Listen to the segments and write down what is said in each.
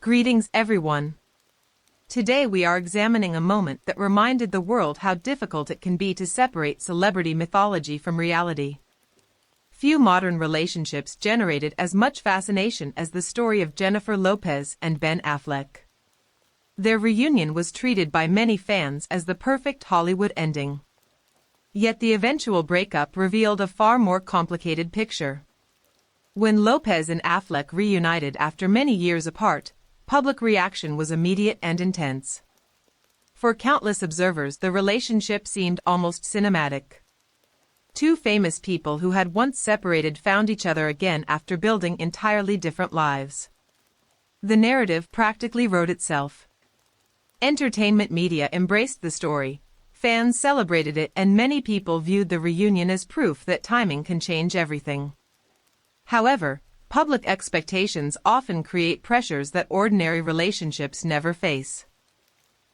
Greetings everyone. Today we are examining a moment that reminded the world how difficult it can be to separate celebrity mythology from reality. Few modern relationships generated as much fascination as the story of Jennifer Lopez and Ben Affleck. Their reunion was treated by many fans as the perfect Hollywood ending. Yet the eventual breakup revealed a far more complicated picture. When Lopez and Affleck reunited after many years apart, public reaction was immediate and intense. For countless observers, the relationship seemed almost cinematic. Two famous people who had once separated found each other again after building entirely different lives. The narrative practically wrote itself. Entertainment media embraced the story, fans celebrated it, and many people viewed the reunion as proof that timing can change everything. However, public expectations often create pressures that ordinary relationships never face.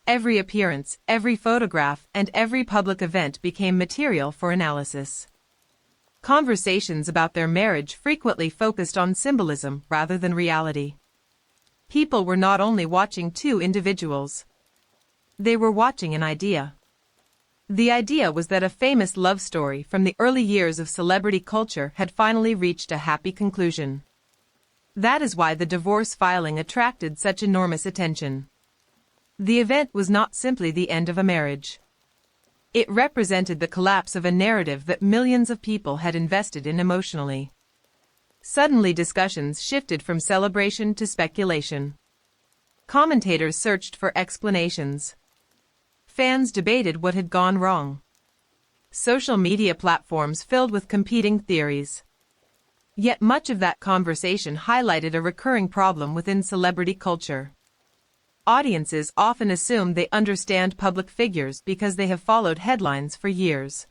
Every appearance, every photograph, and every public event became material for analysis. Conversations about their marriage frequently focused on symbolism rather than reality. People were not only watching two individuals. They were watching an idea. The idea was that a famous love story from the early years of celebrity culture had finally reached a happy conclusion. That is why the divorce filing attracted such enormous attention. The event was not simply the end of a marriage. It represented the collapse of a narrative that millions of people had invested in emotionally. Suddenly discussions shifted from celebration to speculation. Commentators searched for explanations. Fans debated what had gone wrong. Social media platforms filled with competing theories. Yet much of that conversation highlighted a recurring problem within celebrity culture. Audiences often assume they understand public figures because they have followed headlines for years.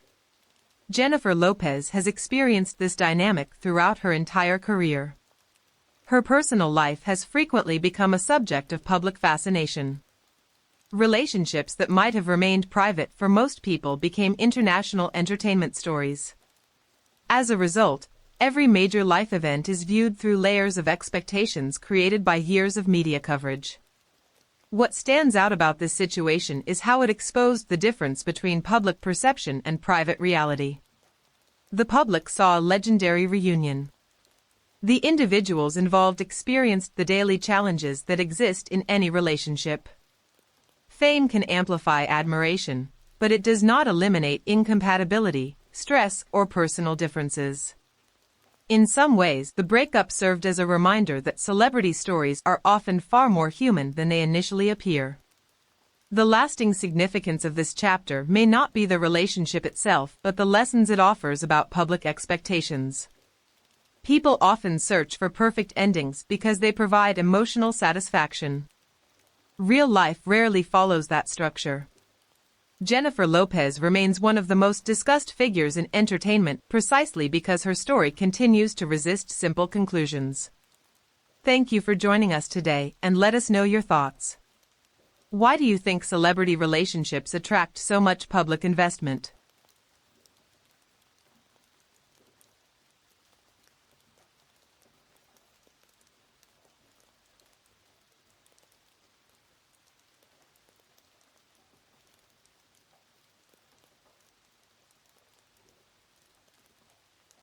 Jennifer Lopez has experienced this dynamic throughout her entire career. Her personal life has frequently become a subject of public fascination. Relationships that might have remained private for most people became international entertainment stories. As a result, every major life event is viewed through layers of expectations created by years of media coverage. What stands out about this situation is how it exposed the difference between public perception and private reality. The public saw a legendary reunion. The individuals involved experienced the daily challenges that exist in any relationship. Fame can amplify admiration, but it does not eliminate incompatibility, stress, or personal differences. In some ways, the breakup served as a reminder that celebrity stories are often far more human than they initially appear. The lasting significance of this chapter may not be the relationship itself, but the lessons it offers about public expectations. People often search for perfect endings because they provide emotional satisfaction. Real life rarely follows that structure. Jennifer Lopez remains one of the most discussed figures in entertainment precisely because her story continues to resist simple conclusions. Thank you for joining us today, and let us know your thoughts. Why do you think celebrity relationships attract so much public investment?